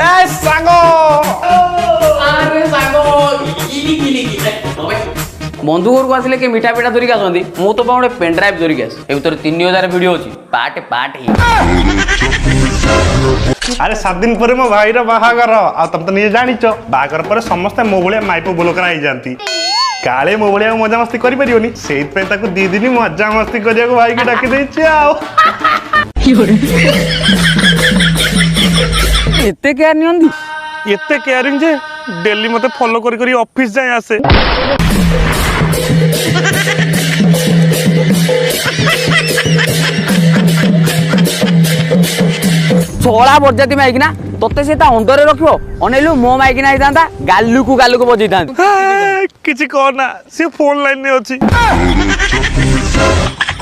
ए सांगो अरे सांगो गिली बंधु घर को आसिले के मिठा पिठा धरिक आसती मु तो गोटे पेन ड्राइव धरिक आस ए 3000 वीडियो अच्छी पार्ट पार्ट ही अरे 7 दिन पर मो भाई बाहागर आ तुम तो नहीं जानिच बाहागर पर समस्ते मो भाया माइप बोलकना हो जाती काले मो भाया मजा मस्ती कर पारियोनी से 2 दिन मजा मस्ती करिया को भाई के डाकी देछि आओ एते केयर नियंदी एते केयरिंग जे डेली मते फॉलो करी करी ऑफिस जाए आसे छोड़ा बरजाती माइकिना तोते से अंडर रखो अनेलु मो माइकिना होता गालू को बजई था किछि कहना से फोन लाइन ने अछि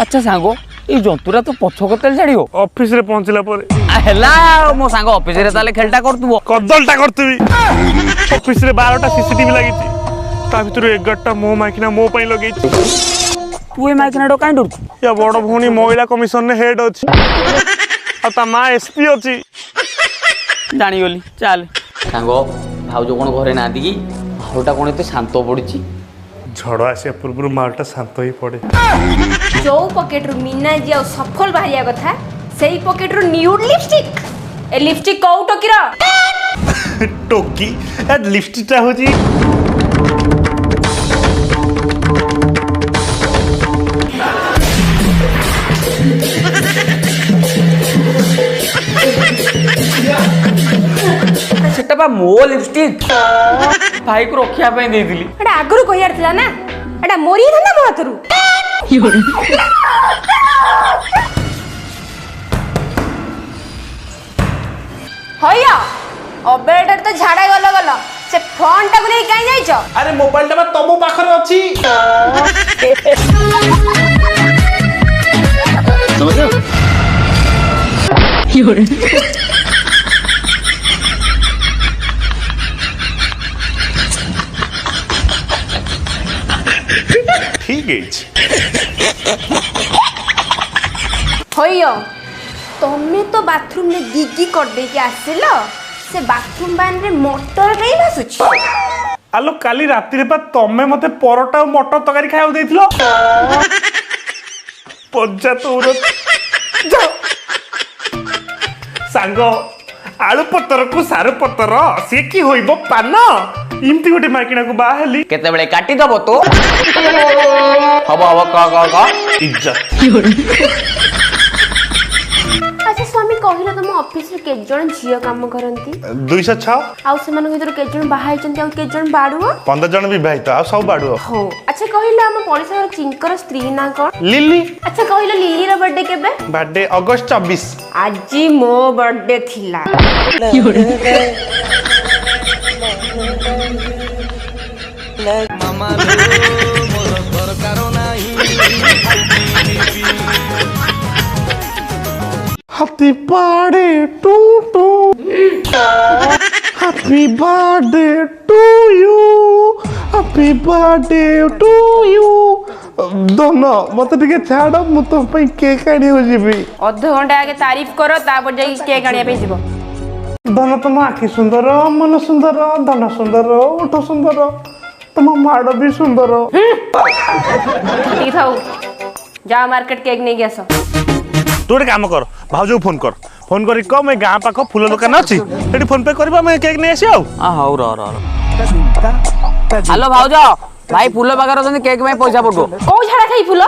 अच्छा सांगो ये जंतुरा तो पछ कते छाड़ियो ऑफिस रे पहुंचला पर हेला मो सांग ऑफिस रे ताले खेलटा करतुबो कदलटा करतुबी ऑफिस रे 12टा सीसीटीवी लागिछि ता भितर 11टा मो माइकिना मो पई लगै तू ए माइकिना डो काई डरु या बड़ भौणी महिला कमिशन ने हेड अछि आ ता मां एसपी अछि जानी गली चल सांगो भाउजो कोन घरे ना दिगी भाउटा कोन एते शांत पड़िछि झड़ आसे पूर्व मालटा शांत ही पड़े जो पॉकेट रु मीना जी आ सफल बाहरिया कथा सेही पॉकेट रु न्यूड लिपस्टिक ए लिपस्टिक को टोकीरा टोकी ए लिपस्टिकटा होजी सेटा बा मो लिपस्टिक भाई को रखिया पे देइदिली एटा आगरु कहियार थिला ना एटा मोरी धंदा मो हातरु होया अबेटर तो झाड़ा गल से फोन टा गुले काई जाइछो अरे मोबाइल टा तमो पाखरे अछि ठीक है होयो तमे तो बाथरूम में गिगी कर दे के आसिलो से बाथरूम बान रे मोटर कई भासुछि आलो काली राती रे बा तमे मते परोटा और मटर तकारी खाइयो देथिलो पज्जा तोर जा सांगो आलू पत्तर को सारू पत्तर से की होइबो पान इमती गोटे माइकिना को बाहेली केते बेले काटी दबो तो हबो क इज्जत अच्छा स्वामी कहिलो तुम ऑफिस रे के जण झियो काम करंती 206 आउ सेमान भीतर के जण बाहाय चंती आउ के जण बाडुओ 15 जन विवाहित आ सब बाडुओ हो अच्छा कहिलो हम पड़ोसा चिंकर स्त्री ना कोन लिली अच्छा कहिलो लिली रो बर्थडे केबे बर्थडे अगस्त 24 आज मो बर्थडे थिला मामा मोर दरकार नाही happy birthday to to happy birthday to you happy birthday to you दोनो मत टिके छाड़ मु तो पई केक आनी हो जीबी अध घंटा आगे तारीफ करो तापर जाई केक आनिया पे जीवो दोनो तुम आखि सुंदर मन सुंदर धन सुंदर ओठ सुंदर तुम माड़ भी सुंदर ठीक थाउ जा मार्केट केक नहीं गयस तू एक काम कर भाउजो फोन करी कह मैं गाँ पाख फूल दुकान अच्छी ये फोन पे करबा मैं केक नहीं आसी हाउ र हेलो भाउजो भाई फूल बागर अछन केक में पैसा पठो को झाड़ा खाई फूल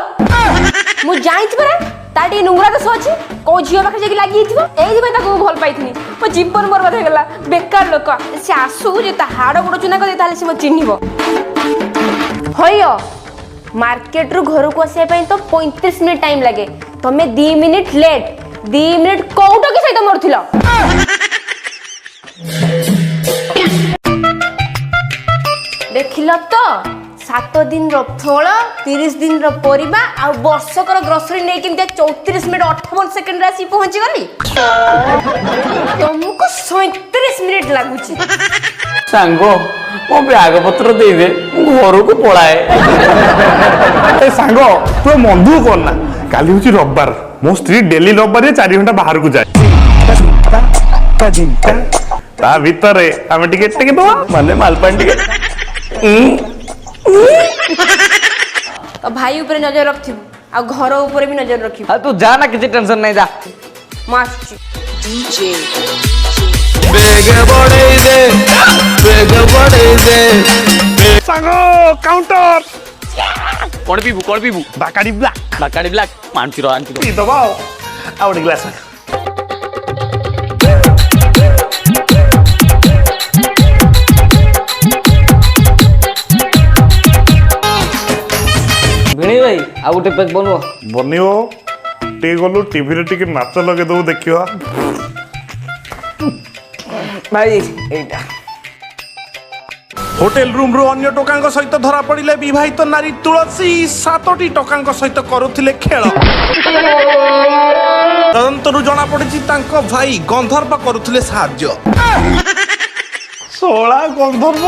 मु जाईत परा ताटी नुंगरा तो सोची को झियो पाखे जाकी लागी हिथिबो एई दिबे ताको भल पाइथिनी मो जीवन बर्बाद हो गेला बेकार लोक से आसु जे ता हाड़ गोड़ चुना कर ताले से मो चिन्हिबो होयो मार्केट रु घर को आसे पई तो 35 मिनिट टाइम लागे तमे 2 मिनिट लेट 2 मिनिट कोउटो के सहित मरथिलो देखिलो तो 7 दिन रो फल 30 दिन रो परिबा आ वर्षकर ग्रोसरी नै किनते 34 मिनिट 58 सेकंड रासी पहुंची गली तुमको 37 मिनिट लागुची सांगो मो बैग पत्र दे दे घर को पळाए ए सांगो तू मन दुख करना काली होची रविवार मो स्त्री डेली रविवार 4 घंटा बाहर को जाए ତା ଭିତରେ ଆମେ ଟିକେ ଟେକି ଦବା ମାନେ ମାଲପାଣି ଟିକେ तो भाई ऊपर नजर रखिबू आ घर ऊपर भी नजर रखिबू तू जा ना किसी टेंशन नहीं जा मस्त बेग बढ़ाई दे ସାଙ୍ଗ କାଉଣ୍ଟର कौन पीबू ବାକାଡି ବ୍ଲାକ୍ बाकाड़ी ब्लैक मानची रो ପିଇ ଦବା ଆଉ ଗୋଟେ ଗ୍ଲାସ भिणी भाई आ गोटे पैक बनव ବନିବ ଟିକେ ଗଲୁ ଟିଭିରେ ଟିକେ ନାଚ ଲଗେଇ ଦବୁ ଦେଖିବା भाई एटा ହୋଟେଲ ରୁମ୍ ରୁ ଅନ୍ୟ ଟୋକାଙ୍କ ସହିତ ଧରା ପଡ଼ିଲେ ବିବାହିତ ନାରୀ ତୁଳସୀ 7ଟି ଟୋକାଙ୍କ ସହିତ କରୁଥିଲେ ଖେଳ ତଦନ୍ତରୁ ଜଣା ପଡ଼ିଛି ତାଙ୍କ ଭାଇ ଗନ୍ଧର୍ବ କରୁଥିଲେ ସାହାଯ୍ୟ 16 ଗନ୍ଧର୍ବ